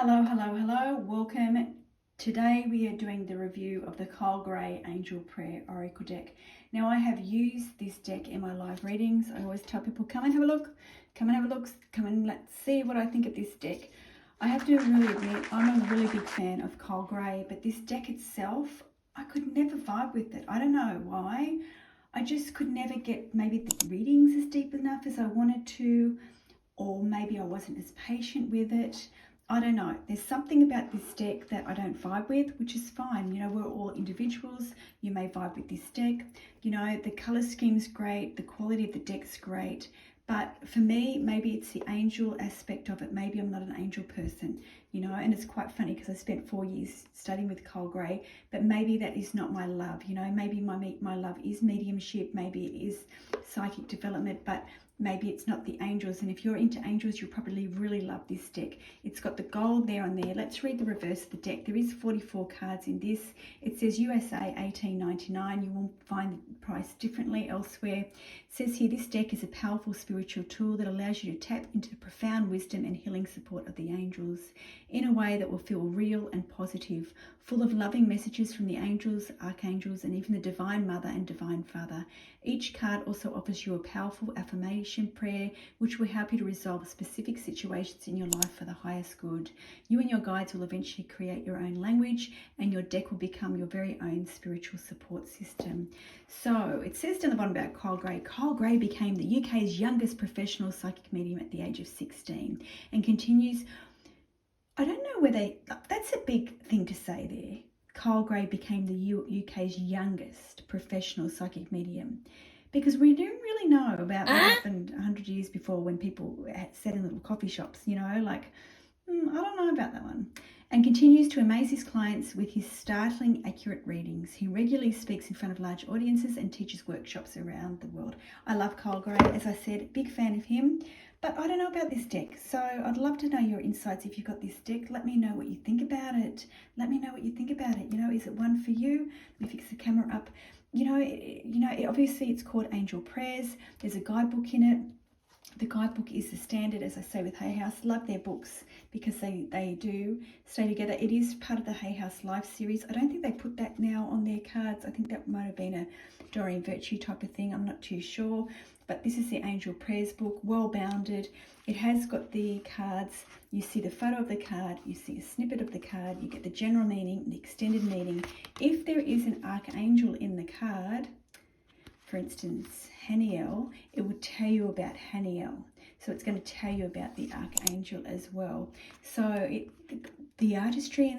Hello, hello, hello. Welcome. Today we are doing the review of the Kyle Gray Angel Prayer Oracle deck. Now I have used this deck in my live readings. I always tell people, come and have a look, come and have a look, come and let's see what I think of this deck. I have to really admit, I'm a really big fan of Kyle Gray, but this deck itself, I could never vibe with it. I don't know why. I just could never get maybe the readings as deep enough as I wanted to, or maybe I wasn't as patient with it. I don't know. There's something about this deck that I don't vibe with, which is fine. You know, we're all individuals. You may vibe with this deck. You know, the color scheme's great. The quality of the deck's great. But for me, maybe it's the angel aspect of it. Maybe I'm not an angel person, you know, and it's quite funny because I spent 4 years studying with Kyle Gray, but maybe that is not my love, you know, maybe my love is mediumship, maybe it is psychic development, but maybe it's not the angels. And if you're into angels, you'll probably really love this deck. It's got the gold there and there. Let's read the reverse of the deck. There is 44 cards in this. It says USA $18.99. You will find the price differently elsewhere. It says here, this deck is a powerful spiritual tool that allows you to tap into the profound wisdom and healing support of the angels in a way that will feel real and positive, full of loving messages from the angels, archangels, and even the Divine Mother and Divine Father. Each card also offers you a powerful affirmation prayer, which will help you to resolve specific situations in your life for the highest good. You and your guides will eventually create your own language, and your deck will become your very own spiritual support system. So it says down the bottom about Kyle Gray. Kyle Gray became the UK's youngest professional psychic medium at the age of 16 and continues. I don't know whether that's a big thing to say there. Kyle Gray became the UK's youngest professional psychic medium, because we don't really know about what happened 100 years before when people sat in little coffee shops, you know, like, I don't know about that one. And continues to amaze his clients with his startling accurate readings. He regularly speaks in front of large audiences and teaches workshops around the world. I love Kyle Gray, as I said, big fan of him. But I don't know about this deck, so I'd love to know your insights if you've got this deck. Let me know what you think about it. Let me know what you think about it. You know, is it one for you? Let me fix the camera up. Obviously it's called Angel Prayers. There's a guidebook in it. The guidebook is the standard, as I say, with Hay House. Love their books because they do stay together. It is part of the Hay House Life series. I don't think they put that now on their cards. I think that might have been a Doreen Virtue type of thing. I'm not too sure. But this is the Angel Prayers book, well bounded. It has got the cards. You see the photo of the card. You see a snippet of the card. You get the general meaning, the extended meaning. If there is an archangel in the card, for instance, Haniel, it will tell you about Haniel. So it's going to tell you about the archangel as well. So the artistry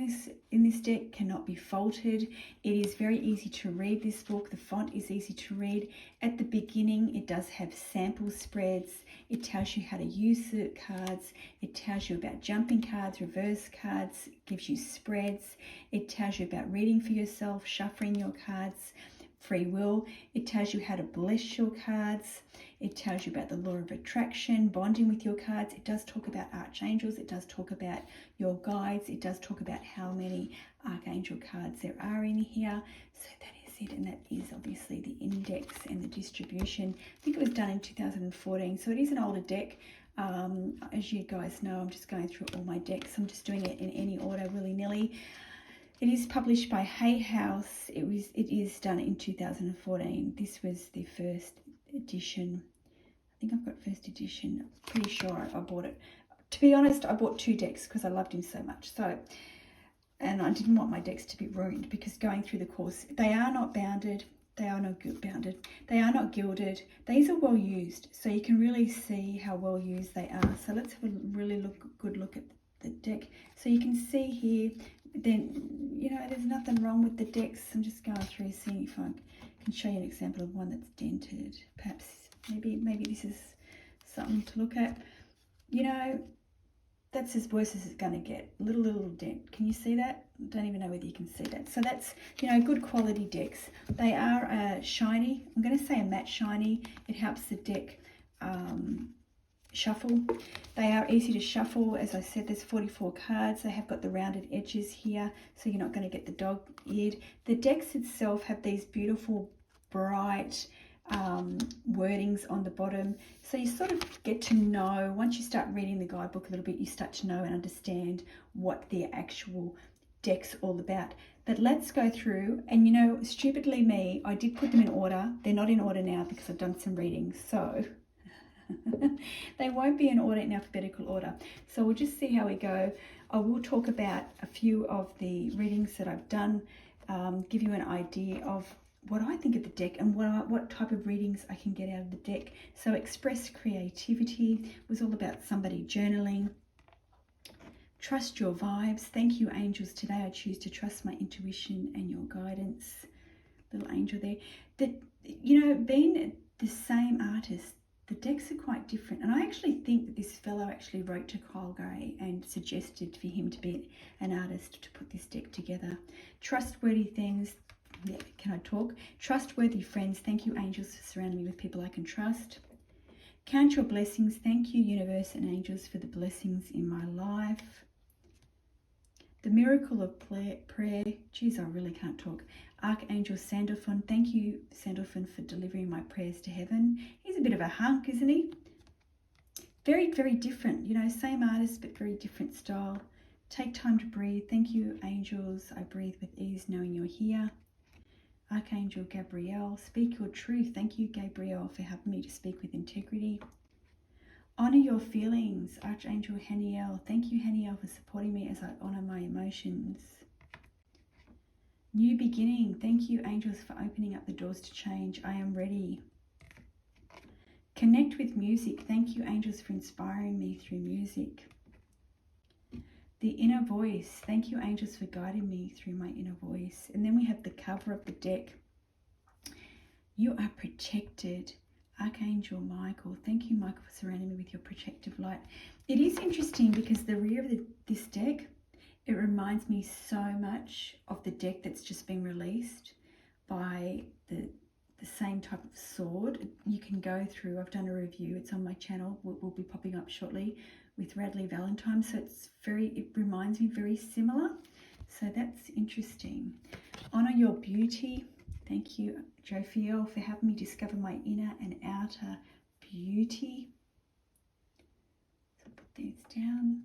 in this deck cannot be faulted. It is very easy to read this book. The font is easy to read. At the beginning, it does have sample spreads. It tells you how to use the cards. It tells you about jumping cards, reverse cards. It gives you spreads. It tells you about reading for yourself, shuffling your cards, free will. It tells you how to bless your cards. It tells you about the law of attraction, bonding with your cards. It does talk about archangels. It does talk about your guides. It does talk about how many archangel cards there are in here. So that is it, and that is obviously the index and the distribution. I think it was done in 2014, so it is an older deck. As you guys know, I'm just going through all my decks. I'm just doing it in any order, willy-nilly. It is published by Hay House. It is done in 2014. This was the first edition. I think I've got first edition. I'm pretty sure I bought it. To be honest, I bought 2 decks because I loved him so much. And I didn't want my decks to be ruined, because going through the course, they are not bounded. They are not bounded. They are not gilded. These are well used, so you can really see how well used they are. So let's have a really good look at the deck. So you can see here, then, you know, there's nothing wrong with the decks. I'm just going through, seeing if I can show you an example of one that's dented. Perhaps maybe this is something to look at. You know, that's as worse as it's going to get. Little dent. Can you see that? I don't even know whether you can see that. So that's, you know, good quality decks. They are shiny. I'm going to say a matte shiny. It helps the deck shuffle. They are easy to shuffle. As I said, there's 44 cards. They have got the rounded edges here, so you're not going to get the dog-eared. The decks itself have these beautiful, bright, wordings on the bottom. So you sort of get to know, once you start reading the guidebook a little bit, you start to know and understand what the actual deck's all about. But let's go through, and you know, stupidly me, I did put them in order. They're not in order now because I've done some readings, so they won't be in order, in alphabetical order. So we'll just see how we go. I will talk about a few of the readings that I've done, give you an idea of what I think of the deck and what type of readings I can get out of the deck. So express creativity was all about somebody journaling. Trust your vibes. Thank you, angels. Today I choose to trust my intuition and your guidance. Little angel there. That, you know, being the same artist, the decks are quite different. And I actually think that this fellow actually wrote to Kyle Gray and suggested for him to be an artist to put this deck together. Trustworthy things. Yeah, can I talk? Trustworthy friends. Thank you, angels, for surrounding me with people I can trust. Count your blessings. Thank you, universe and angels, for the blessings in my life. The miracle of prayer. Geez, I really can't talk. Archangel Sandalphon. Thank you, Sandalphon, for delivering my prayers to heaven. He's a bit of a hunk, isn't he? Very, very different. You know, same artist, but very different style. Take time to breathe. Thank you, angels. I breathe with ease knowing you're here. Archangel Gabriel. Speak your truth. Thank you, Gabriel, for helping me to speak with integrity. Honor your feelings. Archangel Haniel. Thank you, Haniel, for supporting me as I honor my emotions. New beginning. Thank you, angels, for opening up the doors to change. I am ready. Connect with music. Thank you, angels, for inspiring me through music. The inner voice. Thank you, angels, for guiding me through my inner voice. And then we have the cover of the deck. You are protected. Archangel Michael. Thank you, Michael, for surrounding me with your protective light. It is interesting because the rear of this deck, it reminds me so much of the deck that's just been released by the same type of sword. You can go through, I've done a review, it's on my channel, will be popping up shortly, with Radley Valentine. So it reminds me very similar. So that's interesting. Honor your beauty. Thank you, Jophiel, for helping me discover my inner and outer beauty. So put these down.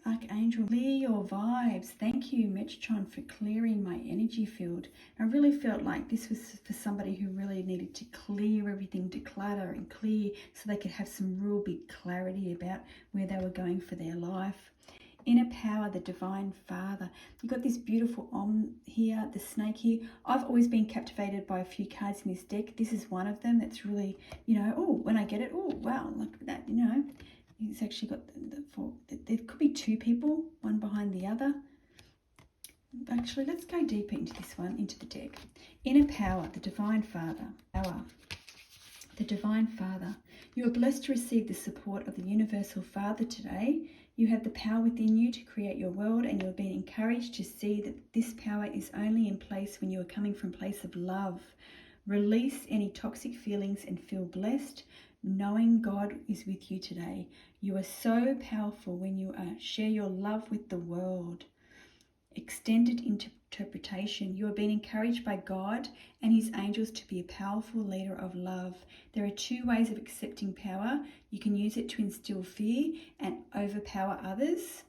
Archangel, clear your vibes. Thank you, Metatron, for clearing my energy field. I really felt like this was for somebody who really needed to clear everything, declutter and clear, so they could have some real big clarity about where they were going for their life. Inner power, the divine father. You've got this beautiful here, the snake here. I've always been captivated by a few cards in this deck. This is one of them that's really, you know, oh, when I get it, oh, wow, look at that, you know. It's actually got the four. There could be two people, one behind the other. Actually, let's go deeper into this one, into the deck. Inner power, the divine father. Power, the divine father. You are blessed to receive the support of the universal father today. You have the power within you to create your world, and you are being encouraged to see that this power is only in place when you are coming from a place of love. Release any toxic feelings and feel blessed, knowing God is with you today. You are so powerful when you share your love with the world. Extended interpretation. You are being encouraged by God and his angels to be a powerful leader of love. There are two ways of accepting power. You can use it to instill fear and overpower others,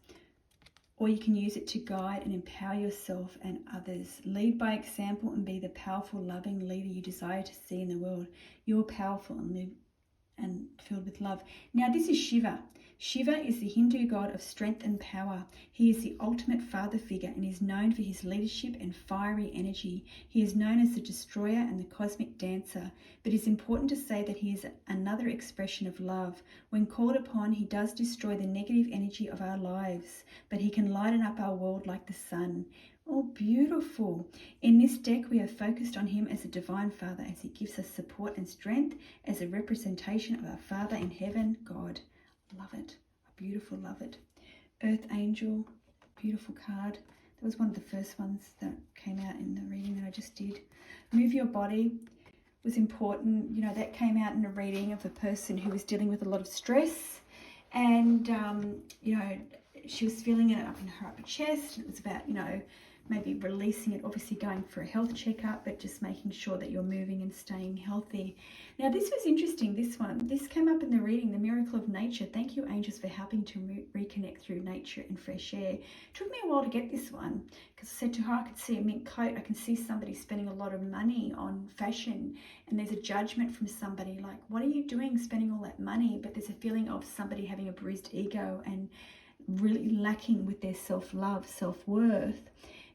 or you can use it to guide and empower yourself and others. Lead by example and be the powerful, loving leader you desire to see in the world. You are powerful and filled with love. Now this is Shiva. Shiva is the Hindu god of strength and power. He is the ultimate father figure and is known for his leadership and fiery energy. He is known as the destroyer and the cosmic dancer, but it is important to say that he is another expression of love. When called upon, he does destroy the negative energy of our lives, but he can lighten up our world like the sun. Oh, beautiful. In this deck, we are focused on him as a divine father, as he gives us support and strength as a representation of our Father in heaven, God. Love it. I beautiful, love it. Earth Angel, beautiful card. That was one of the first ones that came out in the reading that I just did. Move your body was important. You know, that came out in a reading of a person who was dealing with a lot of stress, and, you know, she was feeling it up in her upper chest. It was about, you know, maybe releasing it, obviously going for a health checkup, but just making sure that you're moving and staying healthy. Now, this was interesting, this one. This came up in the reading, the miracle of nature. Thank you, angels, for helping to reconnect through nature and fresh air. It took me a while to get this one because I said to her, I could see a mint coat. I can see somebody spending a lot of money on fashion, and there's a judgment from somebody like, what are you doing spending all that money? But there's a feeling of somebody having a bruised ego and really lacking with their self-love, self-worth.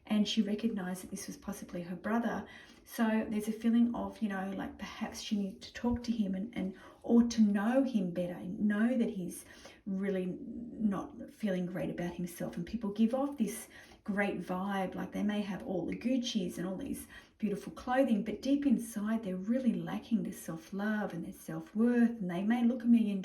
And she recognized that this was possibly her brother. So there's a feeling of, you know, like perhaps she needed to talk to him and or to know him better, know that he's really not feeling great about himself. And people give off this great vibe, like they may have all the Gucci's and all these beautiful clothing, but deep inside they're really lacking their self-love and their self-worth, and they may look $1 million,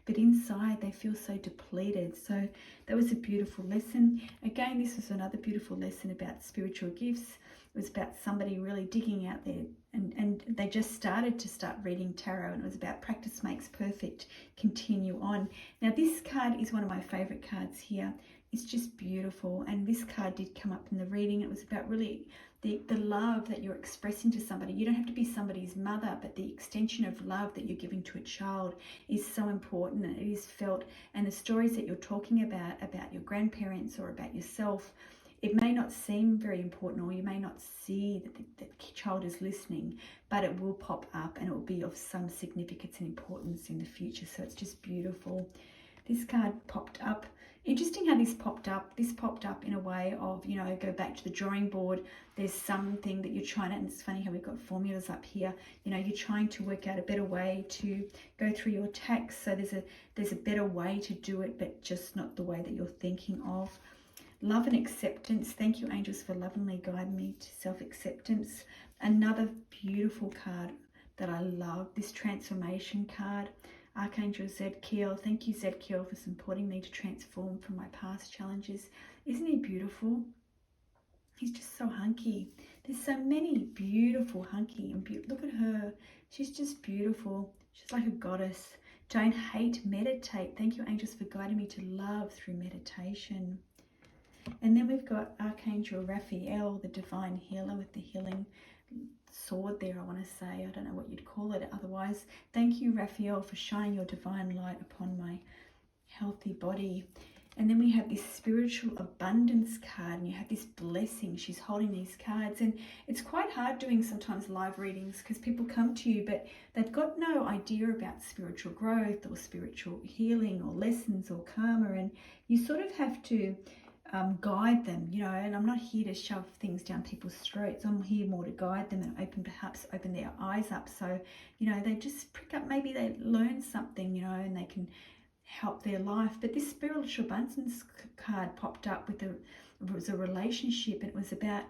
but inside they feel so depleted. So that was a beautiful lesson. Again, this was another beautiful lesson about spiritual gifts. It was about somebody really digging out there, and they just started reading tarot, and it was about practice makes perfect, continue on. Now this card is one of my favorite cards here. It's just beautiful, and this card did come up in the reading. It was about really the love that you're expressing to somebody. You don't have to be somebody's mother, but the extension of love that you're giving to a child is so important, and it is felt. And the stories that you're talking about your grandparents or about yourself, it may not seem very important, or you may not see that the child is listening, but it will pop up and it will be of some significance and importance in the future. So it's just beautiful. This card popped up. Interesting how this popped up. This popped up in a way of, you know, go back to the drawing board. There's something that you're trying to, and it's funny how we've got formulas up here. You know, you're trying to work out a better way to go through your tax. So there's a better way to do it, but just not the way that you're thinking of. Love and acceptance. Thank you, angels, for lovingly guiding me to self-acceptance. Another beautiful card that I love, this transformation card. Archangel Zadkiel. Thank you, Zadkiel, for supporting me to transform from my past challenges. Isn't he beautiful? He's just so hunky. There's so many beautiful hunky, and look at her. She's just beautiful. She's like a goddess. Don't hate, meditate. Thank you, angels, for guiding me to love through meditation. And then we've got Archangel Raphael, the divine healer, with the healing sword there, I want to say. I don't know what you'd call it otherwise. Thank you, Raphael, for shining your divine light upon my healthy body. And then we have this spiritual abundance card, and you have this blessing. She's holding these cards, and it's quite hard doing sometimes live readings because people come to you, but they've got no idea about spiritual growth or spiritual healing or lessons or karma, and you sort of have to guide them, you know. And I'm not here to shove things down people's throats. I'm here more to guide them and perhaps open their eyes up, so, you know, they just prick up, maybe they learn something, you know, and they can help their life. But this spiritual abundance card popped up with it was a relationship, and it was about,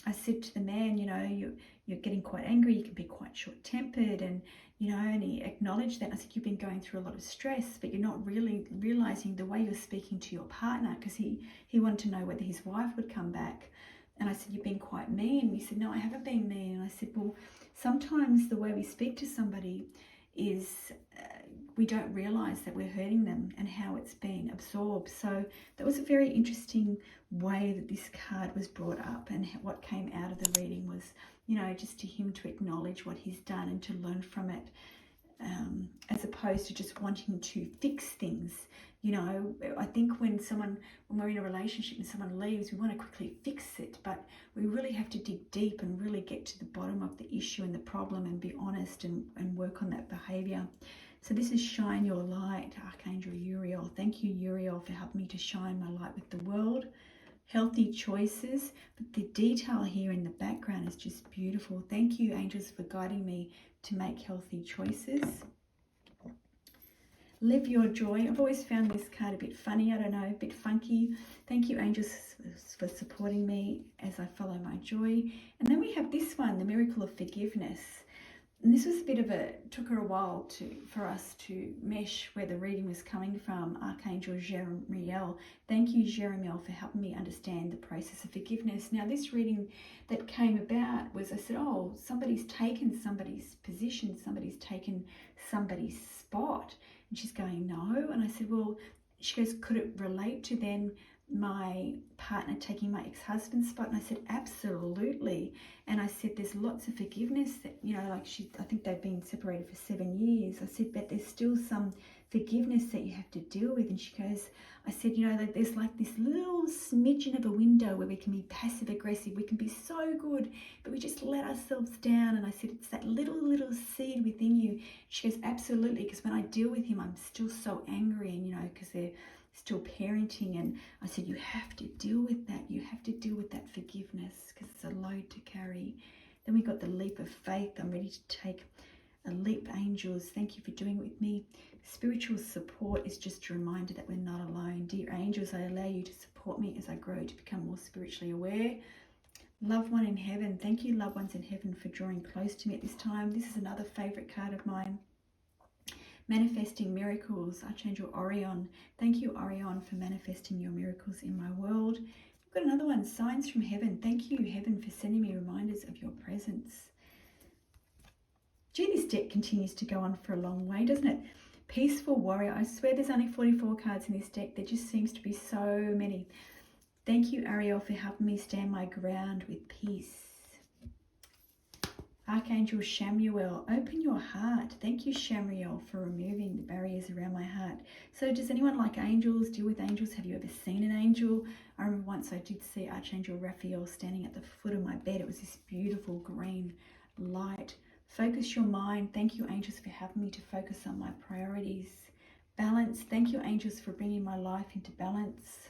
I said to the man, you know, you're getting quite angry, you can be quite short-tempered, and, you know, and he acknowledged that. I said, you've been going through a lot of stress, but you're not really realizing the way you're speaking to your partner, because he wanted to know whether his wife would come back. And I said, you've been quite mean. He said, no, I haven't been mean. And I said, well, sometimes the way we speak to somebody is we don't realize that we're hurting them and how it's been absorbed. So that was a very interesting way that this card was brought up, and what came out of the reading was, you know, just to him to acknowledge what he's done and to learn from it, as opposed to just wanting to fix things. You know, I think when we're in a relationship and someone leaves, we want to quickly fix it, but we really have to dig deep and really get to the bottom of the issue and the problem and be honest and work on that behavior. So this is Shine Your Light, Archangel Uriel. Thank you, Uriel, for helping me to shine my light with the world. Healthy choices, but the detail here in the background is just beautiful. Thank you, angels, for guiding me to make healthy choices. Live your joy. I've always found this card a bit funny, I don't know, a bit funky. Thank you, angels, for supporting me as I follow my joy. And then we have this one, the miracle of forgiveness. And this was a bit of took her a while for us to mesh where the reading was coming from. Archangel Jeremiel. Thank you, Jeremiel, for helping me understand the process of forgiveness. Now, this reading that came about was, I said, oh, somebody's taken somebody's position, somebody's taken somebody's spot. And she's going, no. And I said, well, she goes, could it relate to then my partner taking my ex-husband's spot? And I said, absolutely. And I said, there's lots of forgiveness that, you know, like I think they've been separated for 7 years. I said, but there's still some forgiveness that you have to deal with. And she goes, I said, you know, that there's like this little smidgen of a window where we can be passive aggressive. We can be so good, but we just let ourselves down. And I said, it's that little seed within you. She goes, absolutely, because when I deal with him, I'm still so angry, and, you know, because they're still parenting. And I said, you have to deal with that. You have to deal with that forgiveness, because it's a load to carry. Then we got the leap of faith. I'm ready to take a leap, angels. Thank you for doing it with me. Spiritual support is just a reminder that we're not alone. Dear angels, I allow you to support me as I grow to become more spiritually aware. Loved one in heaven. Thank you, loved ones in heaven, for drawing close to me at this time. This is another favorite card of mine. Manifesting miracles, Archangel Orion. Thank you, Orion, for manifesting your miracles in my world. We've got another one, signs from heaven. Thank you, heaven, for sending me reminders of your presence. Gee, this deck continues to go on for a long way, doesn't it? Peaceful warrior. I swear there's only 44 cards in this deck. There just seems to be so many. Thank you, Ariel, for helping me stand my ground with peace. Archangel Shamuel, open your heart. Thank you, Shamuel, for removing the barriers around my heart. So does anyone like angels, deal with angels? Have you ever seen an angel? I remember once I did see Archangel Raphael standing at the foot of my bed. It was this beautiful green light. Focus your mind. Thank you, angels, for helping me to focus on my priorities. Balance. Thank you, angels, for bringing my life into balance.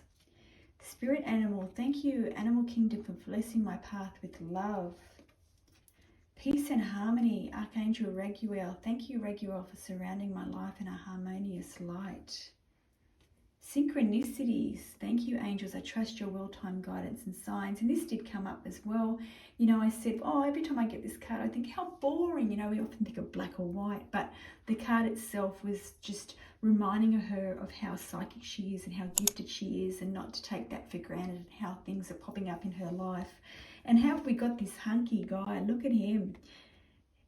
Spirit animal. Thank you, Animal Kingdom, for blessing my path with love. Peace and harmony. Archangel Raguel. Thank you, Raguel, for surrounding my life in a harmonious light. Synchronicities. Thank you, angels. I trust your well-timed guidance and signs. And this did come up as well. You know, I said, oh, every time I get this card, I think, how boring. You know, we often think of black or white, but the card itself was just reminding her of how psychic she is and how gifted she is, and not to take that for granted, and how things are popping up in her life. And how have we got this hunky guy? Look at him.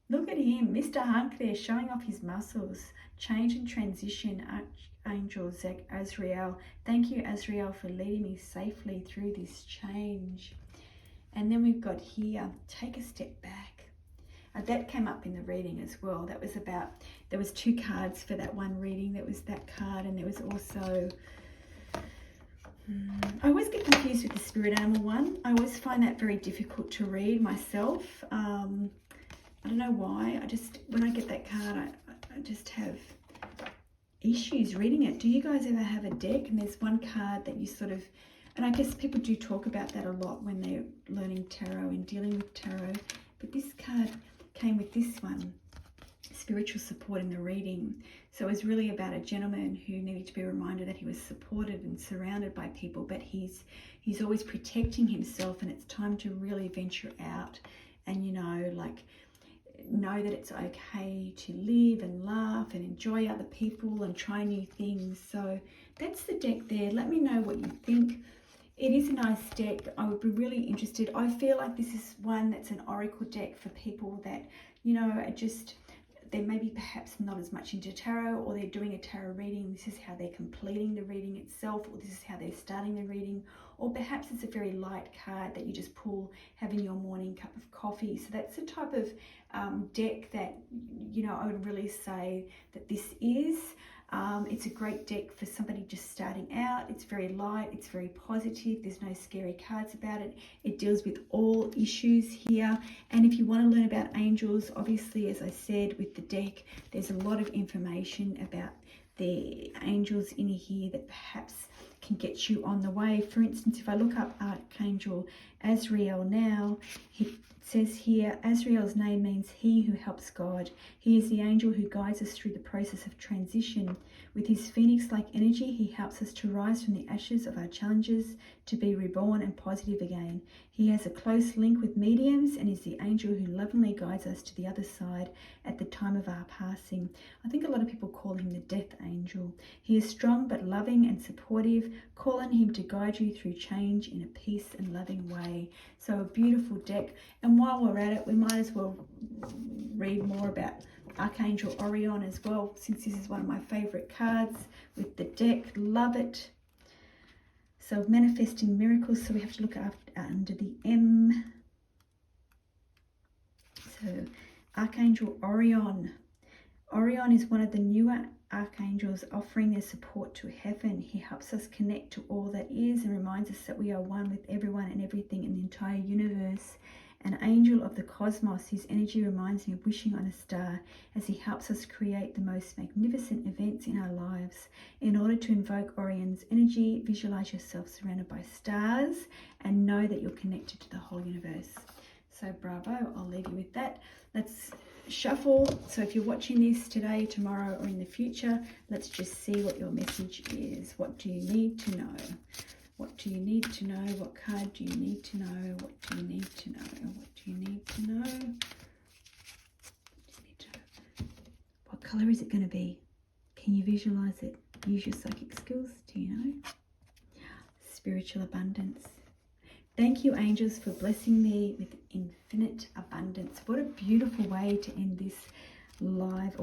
Look at him, Mr. Hunk there, showing off his muscles. Change and transition, Archangel Azrael. Thank you, Azrael, for leading me safely through this change. And then we've got here, take a step back. That came up in the reading as well. That was about, there was 2 cards for that one reading. There was that card, and there was also, I always get confused with the spirit animal one. I always find that very difficult to read myself. I don't know why. When I get that card, I just have issues reading it. Do you guys ever have a deck and there's one card that you sort of, and I guess people do talk about that a lot when they're learning tarot and dealing with tarot, but this card came with this one, spiritual support in the reading. So it was really about a gentleman who needed to be reminded that he was supported and surrounded by people, but he's always protecting himself, and it's time to really venture out and, you know, like, know that it's okay to live and laugh and enjoy other people and try new things. So that's the deck there. Let me know what you think. It is a nice deck. I would be really interested. I feel like this is one that's an oracle deck for people that, you know, are just, they may be perhaps not as much into tarot, or they're doing a tarot reading. This is how they're completing the reading itself, or this is how they're starting the reading. Or perhaps it's a very light card that you just pull, having your morning cup of coffee. So that's the type of deck that, you know, I would really say that this is. It's a great deck for somebody just starting out. It's very light, it's very positive, there's no scary cards about it. It deals with all issues here. And if you want to learn about angels, obviously, as I said, with the deck, there's a lot of information about the angels in here that perhaps can get you on the way. For instance, if I look up Archangel Azrael now, he says here, Azrael's name means he who helps God. He is the angel who guides us through the process of transition. With his phoenix-like energy, he helps us to rise from the ashes of our challenges, to be reborn and positive again. He has a close link with mediums and is the angel who lovingly guides us to the other side at the time of our passing. I think a lot of people call him the death angel. He is strong but loving and supportive. Call on him to guide you through change in a peace and loving way. So a beautiful deck. And while we're at it, we might as well read more about Archangel Orion as well, since this is one of my favorite cards with the deck. Love it. So manifesting miracles, so we have to look under the M. So Archangel Orion. Orion is one of the newer archangels, offering their support to heaven. He helps us connect to all that is and reminds us that we are one with everyone and everything in the entire universe. An angel of the cosmos, whose energy reminds me of wishing on a star, as he helps us create the most magnificent events in our lives. In order to invoke Orion's energy, visualize yourself surrounded by stars and know that you're connected to the whole universe. So bravo, I'll leave you with that. Let's shuffle. So if you're watching this today, tomorrow, or in the future, let's just see what your message is. What do you need to know? What do you need to know? What card do you need to know? What do you need to know? What do you need to know? What colour is it going to be? Can you visualize it? Use your psychic skills. Do you know? Spiritual abundance. Thank you, angels, for blessing me with infinite abundance. What a beautiful way to end this live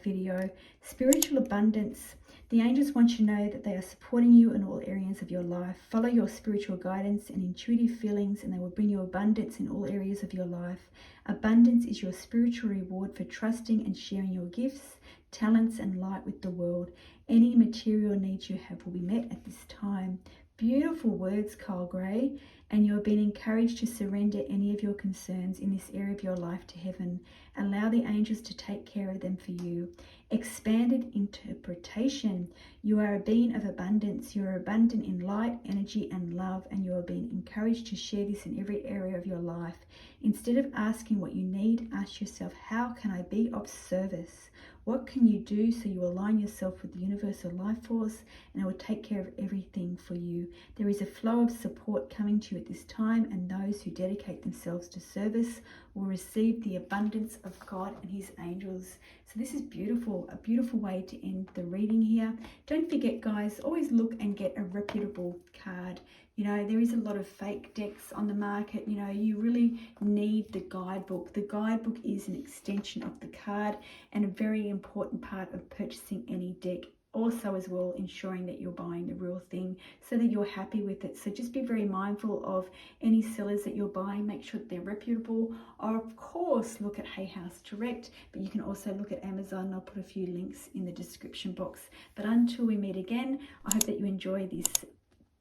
video. Spiritual abundance. The angels want you to know that they are supporting you in all areas of your life. Follow your spiritual guidance and intuitive feelings, and they will bring you abundance in all areas of your life. Abundance is your spiritual reward for trusting and sharing your gifts, talents, and light with the world. Any material needs you have will be met at this time. Beautiful words, Carl Gray. And you are being encouraged to surrender any of your concerns in this area of your life to heaven. Allow the angels to take care of them for you. Expanded interpretation. You are a being of abundance. You are abundant in light, energy, and love, and you are being encouraged to share this in every area of your life. Instead of asking what you need, ask yourself, how can I be of service? What can you do so you align yourself with the universal life force, and it will take care of everything for you. There is a flow of support coming to you at this time, and those who dedicate themselves to service will receive the abundance of God and his angels. So this is beautiful, a beautiful way to end the reading here. Don't forget, guys, always look and get a reputable card. You know, there is a lot of fake decks on the market. You know, you really need the guidebook. The guidebook is an extension of the card and a very important part of purchasing any deck. Also as well, ensuring that you're buying the real thing so that you're happy with it. So just be very mindful of any sellers that you're buying. Make sure that they're reputable. Or of course, look at Hay House Direct, but you can also look at Amazon. I'll put a few links in the description box. But until we meet again, I hope that you enjoy this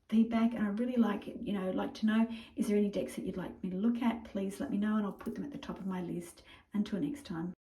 feedback, and I really like it, like to know, is there any decks that you'd like me to look at? Please let me know and I'll put them at the top of my list. Until next time.